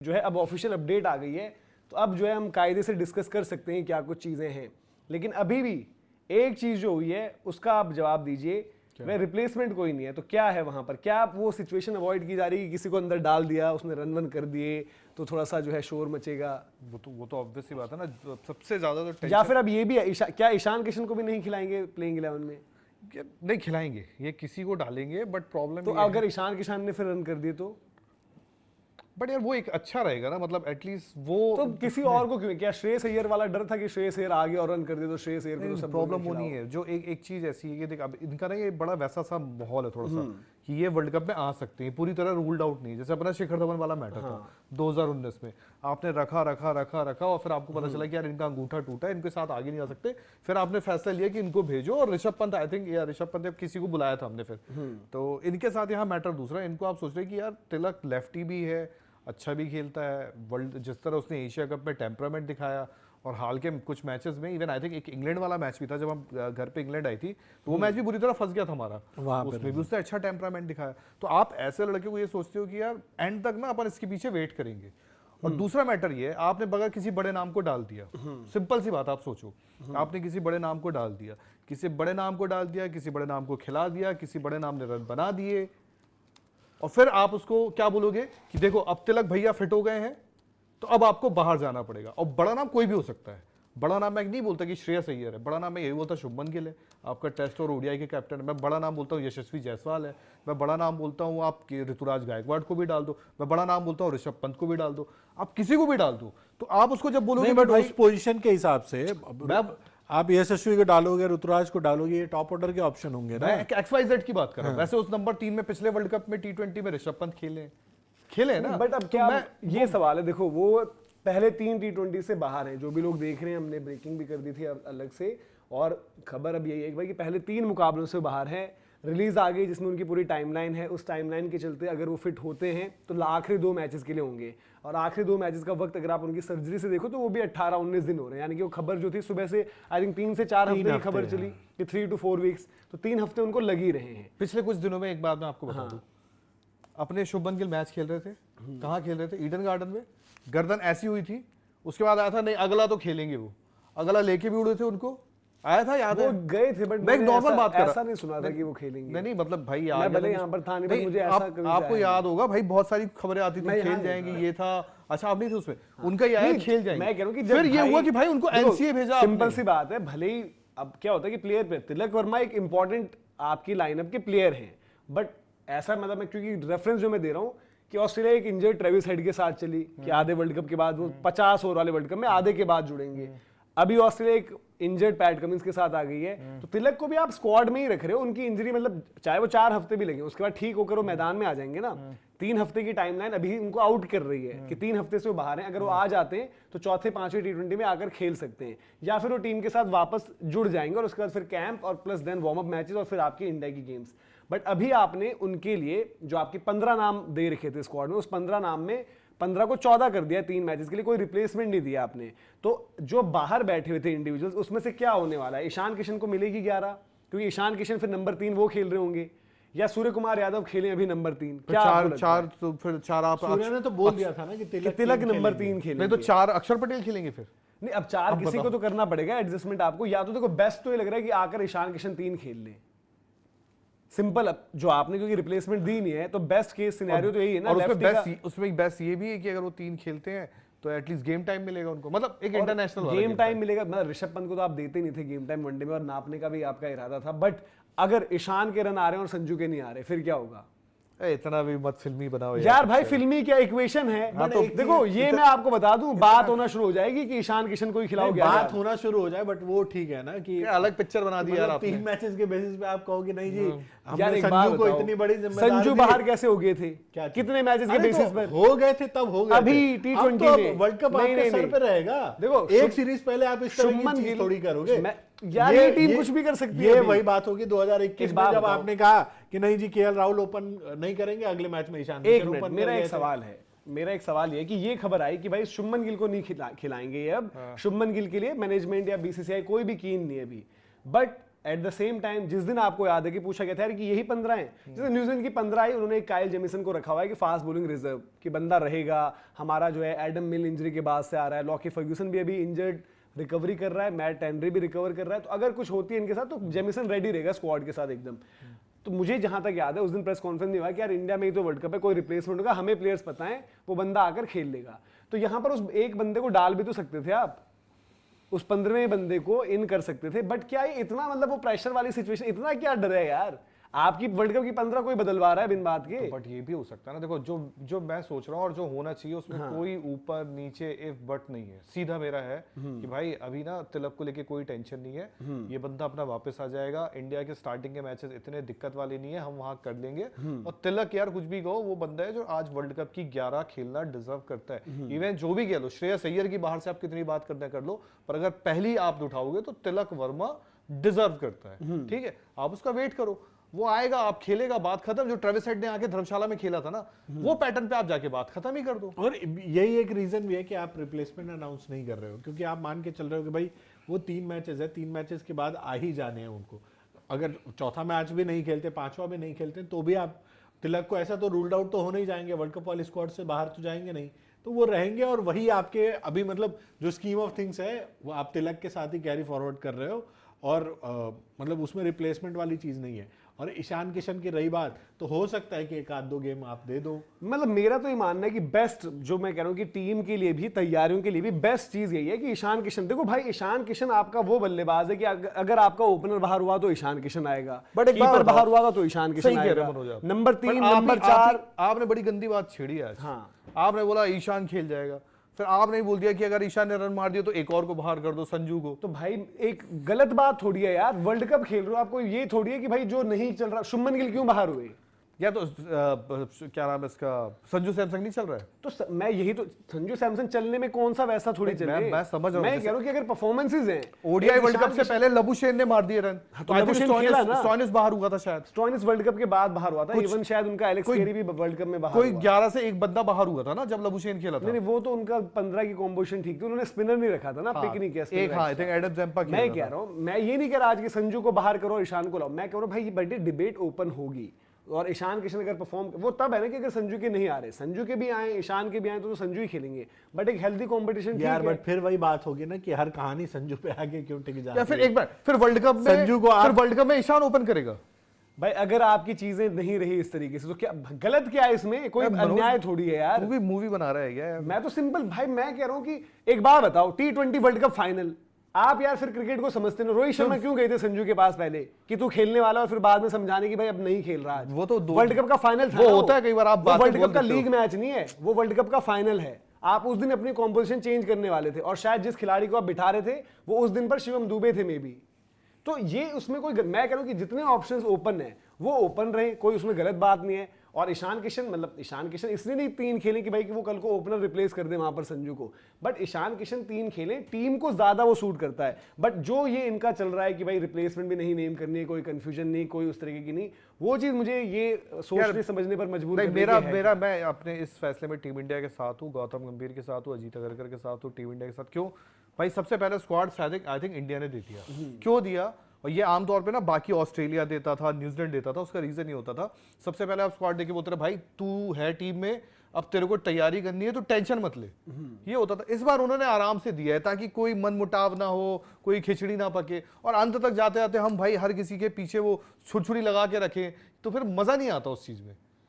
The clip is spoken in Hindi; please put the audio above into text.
जो है अब ऑफिशियल अपडेट आ गई है, तो अब जो है हम कायदे से डिस्कस कर सकते हैं क्या कुछ चीजें हैं। लेकिन अभी भी एक चीज जो हुई है उसका आप जवाब दीजिए। वह रिप्लेसमेंट कोई नहीं है, तो क्या है वहां पर? क्या वो सिचुएशन अवॉइड की जा रही है कि किसी को अंदर डाल दिया, उसने रन वन कर दिए तो थोड़ा सा जो है शोर मचेगा? वो तो ऑब्वियस सी बात है ना। सबसे ज्यादा तो या फिर अब ये भी है क्या ईशान किशन को भी नहीं खिलाएंगे प्लेइंग 11 में? नहीं खिलाएंगे, ये किसी को डालेंगे, बट प्रॉब्लम तो अगर ईशान किशन ने फिर रन कर दिए तो? बट यार वो एक अच्छा रहेगा ना, मतलब एटलीस्ट वो तो किसी और को क्यों? क्या श्रेयस अय्यर वाला डर था कि श्रेयस अय्यर आ गया और रन कर दिया तो श्रेयस अय्यर को सब प्रॉब्लम वो नहीं है। जो एक चीज ऐसी है कि देख अब इनका ना ये बड़ा वैसा सा माहौल है थोड़ा सा कि ये वर्ल्ड कप में आ सकते हैं, पूरी तरह रूल्ड आउट नहीं। जैसे अपना शिखर धवन वाला मैटर था 2019 में, आपने रखा रखा रखा रखा और फिर आपको पता चला कि यार इनका अंगूठा टूटा है, इनके साथ आगे नहीं आ सकते, फिर आपने फैसला लिया कि इनको भेजो। और ऋषभ पंत, आई थिंक यार ऋषभ पंत किसी को बुलाया था हमने फिर, तो इनके साथ यहाँ मैटर दूसरा। इनको आप सोच रहे कि यार तिलक लेफ्टी भी है, अच्छा भी खेलता है, वर्ल्ड जिस तरह उसने एशिया कप में टेम्परामेंट दिखाया और हाल के कुछ मैचेस में इवन आई थिंक एक इंग्लैंड वाला मैच भी था जब हम घर पे इंग्लैंड आई थी, तो वो मैच भी बुरी तरह फंस गया था हमारा, उसमें भी उसने अच्छा टेम्परामेंट दिखाया। तो आप ऐसे लड़के को ये सोचते हो कि यार एंड तक ना अपन इसके पीछे वेट करेंगे। और दूसरा मैटर ये, आपने बगैर किसी बड़े नाम को डाल दिया, सिंपल सी बात आप सोचो, आपने किसी बड़े नाम को डाल दिया, किसी बड़े नाम को डाल दिया, किसी बड़े नाम को खिला दिया, किसी बड़े नाम ने रन बना दिए, और फिर आप उसको क्या बोलोगे कि देखो अब तिलक भैया फिट हो गए हैं तो अब आपको बाहर जाना पड़ेगा। और बड़ा नाम कोई भी हो सकता है, बड़ा नाम मैं नहीं बोलता कि श्रेयस अय्यर है, बड़ा नाम मैं यही बोलता शुभमन गिल है, आपका टेस्ट और ओडीआई के कैप्टन। मैं बड़ा नाम बोलता हूँ यशस्वी जायसवाल है, मैं बड़ा नाम बोलता हूँ आप ऋतुराज गायकवाड़ को भी डाल दो, मैं बड़ा नाम बोलता हूँ ऋषभ पंत को भी डाल दो, आप किसी को भी डाल दो। तो आप उसको जब बोलोगे बट उस पोजीशन के हिसाब से आप यशस्वी को डालोगे, ऋतुराज को डालोगे, ये टॉप ऑर्डर के ऑप्शन होंगे ना। XYZ की बात कर रहा हूं। वैसे उस नंबर 3 में पिछले वर्ल्ड कप में T20 में ऋषभ पंत खेले ना। बट अब क्या ये सवाल है, देखो वो पहले 3 T20 से बाहर हैं, जो भी लोग देख रहे हैं, हमने ब्रेकिंग भी कर दी थी अलग से, और खबर अब यही है भाई कि पहले 3 मुकाबलों से बाहर है। रिलीज आ गई जिसमें उनकी पूरी टाइमलाइन है, उस टाइमलाइन के चलते अगर वो फिट होते हैं तो आखिरी 2 मैचेस के लिए होंगे, और आखिरी 2 मैचेस का वक्त अगर आप उनकी सर्जरी से देखो तो वो भी 18-19 दिन हो रहे हैं। यानी कि वो खबर जो थी सुबह से आई थिंक 3 से 4 हफ्ते की खबर चली कि 3 to 4 वीक्स, तो 3 हफ्ते उनको लग ही रहे हैं। पिछले कुछ दिनों में एक बात मैं आपको बता दूं, अपने शुभमन गिल मैच खेल रहे थे, कहाँ खेल रहे थे? ईडन गार्डन में। गर्दन ऐसी हुई थी, उसके बाद आया था नहीं अगला तो खेलेंगे, वो अगला लेके भी उड़े थे, उनको आया था याद है, वो गए थे, बट मैं एक नॉर्मल बात कर ऐसा नहीं सुना था कि वो खेलेंगे। नहीं मतलब भाई यार मैं भले यहाँ पर था नहीं, पर मुझे ऐसा कभी आपको याद होगा भाई, बहुत सारी खबरें आती थी खेल जाएंगे, ये था। अच्छा आप नहीं थे उसमें, उनका ये आया खेल जाएंगे। मैं कह रहा हूँ कि फिर ये हुआ कि भाई उनको एनसीए भेजा। सिंपल सी बात है, भले ही अब क्या होता है कि प्लेयर पे तिलक वर्मा एक इंपॉर्टेंट आपकी लाइनअप के प्लेयर हैं, बट ऐसा मतलब मैं क्योंकि रेफरेंस जो मैं दे रहा हूँ कि ऑस्ट्रेलिया एक इंजर्ड ट्रेविस हेड के साथ चली कि आधे वर्ल्ड कप के बाद वो 50 ओवर वाले वर्ल्ड कप में आधे के बाद जुड़ेंगे। अभी ऑस्ट्रेलिया एक इंजर्ड पैट कमिंस के साथ आ गई है, तो तिलक को भी आप स्क्वाड में ही रख रहे हो। उनकी इंजरी मतलब चाहे वो 4 हफ्ते भी लगे, उसके बाद ठीक होकर वो मैदान में आ जाएंगे ना। 3 हफ्ते की टाइमलाइन अभी उनको आउट कर रही है कि 3 हफ्ते से वो बाहर हैं। अगर वो आ जाते हैं तो चौथे 5वें T20 में आकर खेल सकते हैं, या फिर वो टीम के साथ वापस जुड़ जाएंगे और उसके बाद फिर कैंप और plus then warm up matches और फिर आपकी इंडिया की गेम्स। बट अभी आपने उनके लिए जो आपके 15 नाम दे रखे थे स्क्वाड में, उस 15 नाम में 15 को 14 कर दिया 3 मैचेस के लिए, कोई रिप्लेसमेंट नहीं दिया आपने। तो जो बाहर बैठे हुए थे इंडिविजुअल्स, उसमें से क्या होने वाला है? ईशान किशन को मिलेगी 11, क्योंकि ईशान किशन फिर नंबर 3 वो खेल रहे होंगे, या सूर्य कुमार यादव खेले अभी नंबर 3? क्या 4 तो फिर 4 आप सूर्य ने तो बोल दिया था ना कि तिलक नंबर 3 खेले, नहीं तो 4 अक्षर पटेल खेलेंगे फिर। नहीं अब 4 किसी को तो करना पड़ेगा एडजस्टमेंट आपको, या तो देखो बेस्ट तो ये लग रहा है कि आकर ईशान किशन 3 खेल ले, सिंपल। अब जो आपने क्योंकि रिप्लेसमेंट दी नहीं है, तो बेस्ट केस सिनेरियो तो यही है ना। और उसमें बेस्ट ये भी है कि अगर वो 3 खेलते हैं तो एटलीस्ट गेम टाइम मिलेगा उनको, मतलब एक इंटरनेशनल गेम टाइम मिलेगा। मतलब ऋषभ पंत को तो आप देते ही नहीं थे गेम टाइम वनडे में, और नापने का भी आपका इरादा था। बट अगर ईशान के रन आ रहे हैं और संजू के नहीं आ रहे, फिर क्या होगा? इतना भी मत फिल्मी बनाओ यार भाई, फिल्मी क्या इक्वेशन है? तो देखो ये मैं आपको बता दूं, बात होना शुरू हो जाएगी कि ईशान किशन को ही खिलाओगे। बात होना शुरू हो जाए, बट वो ठीक है ना कि अलग पिक्चर बना दी यार आपने। 3 मैचेस के बेसिस पे आप कहोगे नहीं जी यार हमने संजू को इतनी बड़ी जिम्मेदारी संजू बाहर कैसे हो गए थे? कितने मैचेस के बेसिस पर हो गए थे? तब हो गए अभी T20 में वर्ल्ड कप आपके सर पे रहेगा। देखो एक सीरीज पहले आप इस तरह की चीज थोड़ी करोगे यार, ये टीम कुछ भी कर सकती है। ये वही बात होगी 2021 में जब आपने कहा कि नहीं जी केएल राहुल ओपन नहीं करेंगे, अगले मैच में ईशान किशन ओपन। मेरा एक सवाल है कि ये खबर आई कि भाई शुभमन गिल को नहीं खिलाएंगे ये अब। शुभमन गिल के लिए मैनेजमेंट या बीसीसीआई कोई भी कीन नहीं है अभी, but at the same time जिस दिन आपको याद है कि पूछा गया था यार कि यही 15 हैं, जैसे न्यूजीलैंड की 15 आई, उन्होंने एक काइल जेमिसन को रखा हुआ है कि फास्ट बॉलिंग रिजर्व कि बंदा रहेगा हमारा, जो है एडम मिल इंजरी के बाद से आ रहा है, लॉकी फर्ग्यूसन भी अभी इंजर्ड रिकवरी कर रहा है, मैट हेनरी भी रिकवर कर रहा है, तो अगर कुछ होती है इनके साथ तो जेमिसन रेडी रहेगा स्क्वाड के साथ एकदम। तो मुझे जहां तक याद है उस दिन प्रेस कॉन्फ्रेंस नहीं हुआ कि यार इंडिया में ही तो वर्ल्ड कप है, कोई रिप्लेसमेंट होगा, हमें प्लेयर्स पता है, वो बंदा आकर खेल लेगा। तो यहाँ पर उस एक बंदे को डाल भी तो सकते थे आप, उस 15वें बंदे को इन कर सकते थे, बट क्या ये इतना मतलब वो प्रेशर वाली सिचुएशन, इतना क्या डर है यार? आपकी वर्ल्ड कप की 15 कोई बदलवा रहा है बिन बात के। बट ये भी हो सकता है ना, देखो जो मैं सोच रहा हूँ और जो होना चाहिए उसमें कोई ऊपर नीचे इफ बट नहीं है, सीधा मेरा है कि भाई अभी ना तिलक को लेके कोई टेंशन नहीं है, ये बंदा अपना वापस आ जाएगा, इंडिया के स्टार्टिंग के मैचेस इतने दिक्कत वाले नहीं है, हम वहां कर लेंगे। और तिलक यार कुछ भी कहो, वो बंदा है जो आज वर्ल्ड कप की 11 खेलना डिजर्व करता है। इवन जो भी कह लो, श्रेयस अय्यर की बाहर से आप कितनी बात करते हैं कर लो, पर अगर पहली आप उठाओगे तो तिलक वर्मा डिजर्व करता है। ठीक है, आप उसका वेट करो, वो आएगा, आप खेलेगा, बात खत्म। जो ट्रेविस हेड ने आके धर्मशाला में खेला था ना, वो पैटर्न पे आप जाके बात खत्म ही कर दो। और यही एक रीजन भी है कि आप रिप्लेसमेंट अनाउंस नहीं कर रहे हो, क्योंकि आप मान के चल रहे हो कि भाई वो 3 मैचेस है, 3 मैचेस के बाद आ ही जाने हैं उनको। अगर चौथा मैच भी नहीं खेलते, 5वां भी नहीं खेलते, तो भी आप तिलक को ऐसा तो रूल्ड आउट तो होने ही जाएंगे, वर्ल्ड कप वाली स्क्वाड से बाहर तो जाएंगे नहीं, तो वो रहेंगे। और वही आपके अभी मतलब जो स्कीम ऑफ थिंग्स है वो आप तिलक के साथ ही कैरी फॉरवर्ड कर रहे हो, और मतलब उसमें रिप्लेसमेंट वाली चीज नहीं है। और ईशान किशन की रही बात, तो हो सकता है कि 1-2 गेम आप दे दो। मतलब मेरा तो ये मानना है कि बेस्ट, जो मैं कह रहा हूँ कि टीम के लिए भी, तैयारियों के लिए भी बेस्ट चीज यही है कि ईशान किशन, देखो भाई ईशान किशन आपका वो बल्लेबाज है कि अगर आपका ओपनर बाहर हुआ तो ईशान किशन आएगा, बट एक कीपर बार बाहर हुआ तो ईशान किशन आएगा। नंबर 3, नंबर 4, आपने बड़ी गंदी बात छेड़ी आज। हाँ, आपने बोला ईशान खेल जाएगा, फिर आपने बोल दिया कि अगर ईशान ने रन मार दिया तो एक और को बाहर कर दो, संजू को। तो भाई एक गलत बात थोड़ी है यार, वर्ल्ड कप खेल रहे हो, आपको ये थोड़ी है कि भाई जो नहीं चल रहा, शुभमन गिल क्यों बाहर हुए, या तो क्या नाम है इसका, संजू सैमसंग नहीं चल रहा है, तो मैं यही तो, संजू सैमसन चलने में कौन सा वैसा थोड़ी चल रहा है। मैं समझ रहा हूं, मैं कह रहा हूं कि अगर परफॉर्मेंसेस हैं, ओडीआई वर्ल्ड कप से पहले लबुशेन ने मार दिए रन, तो लबुशेन खेला ना, स्टॉइनिस बाहर हुआ था शायद, स्टॉइनिस वर्ल्ड कप के बाद बाहर हुआ था, इवन शायद उनका एलेक्स केरी भी वर्ल्ड कप में बाहर कोई 11 से 1 बंदा बाहर हुआ था ना जब लबुशेन खेला था। नहीं, वो तो उनका 15 की कॉम्पोजिशन ठीक थी, उन्होंने स्पिनर नहीं रखा था ना, पिक नहीं किया एक, हाँ आई थिंक एडम जैम्पा खेला था। मैं कह रहा हूं, मैं ये नहीं कह रहा आज कि संजू को बाहर करो, ईशान को लाओ, मैं कह रहा हूं भाई ये बड़ी डिबेट ओपन होगी। और ईशान किशन अगर परफॉर्म, वो तब है ना कि अगर संजू के नहीं आ रहे, संजू के भी आए, ईशान के भी आए, तो संजू ही खेलेंगे, बट एक हेल्दी कंपटीशन यार। बट फिर वही बात होगी ना कि हर कहानी संजू पे आगे क्यों टिक जाती है। या फिर एक बार फिर वर्ल्ड कप में संजू को फिर वर्ल्ड कप में ईशान ओपन करेगा। भाई अगर आपकी चीजें नहीं रही इस तरीके से तो क्या गलत क्या है इसमें, कोई अन्याय थोड़ी है यार। तू भी मूवी बना रहा है क्या यार? मैं तो सिंपल भाई, मैं कह रहा हूं कि एक बात बताओ, T20 वर्ल्ड कप फाइनल, आप यार फिर क्रिकेट को समझते ना, रोहित शर्मा क्यों गए थे संजू के पास पहले कि तू खेलने वाला, और फिर बाद में समझाने की भाई अब नहीं खेल रहा। वो तो वर्ल्ड कप का फाइनल था, वो होता है कई बार, आप वर्ल्ड कप का लीग मैच नहीं है, वो वर्ल्ड कप का फाइनल है। आप उस दिन अपनी कॉम्पोजिशन चेंज करने वाले थे, और शायद जिस खिलाड़ी को आप बिठा रहे थे वो उस दिन पर शिवम दुबे थे मे बी। तो ये उसमें कोई, मैं कह रहा हूं कि जितने ऑप्शंस ओपन है वो ओपन रहे, कोई उसमें गलत बात नहीं है। और ईशान किशन, मतलब ईशान किशन इसलिए नहीं 3 खेले कि भाई कि वो कल को ओपनर रिप्लेस कर दे वहां पर संजू को, बट ईशान किशन 3 खेले, टीम को ज्यादा वो सूट करता है। बट जो ये इनका चल रहा है कि भाई रिप्लेसमेंट भी नहीं नेम करनी है, कोई कंफ्यूजन नहीं, कोई उस तरीके की नहीं, वो चीज मुझे ये सोचने समझने पर मजबूर मेरा मैं अपने इस फैसले में टीम इंडिया के साथ हूँ, गौतम गंभीर के साथ हूँ, अजीत अगरकर के साथ हूँ, टीम इंडिया के साथ। क्यों भाई? सबसे पहले स्क्वाड आई थिंक इंडिया ने दे दिया। क्यों दिया? और ये आमतौर पे ना बाकी ऑस्ट्रेलिया देता था, न्यूजीलैंड देता था, उसका रीजन ये होता था, सबसे पहले आप स्क्वाड देके बोलते रहे भाई तू है टीम में, अब तेरे को तैयारी करनी है तो टेंशन मत ले, ये होता था। इस बार उन्होंने आराम से दिया है ताकि कोई मनमुटाव ना हो, कोई खिचड़ी ना पके, और अंत तक जाते जाते हम भाई हर किसी के पीछे वो छुरछुरी लगा के रखें तो फिर मजा नहीं आता उस चीज में।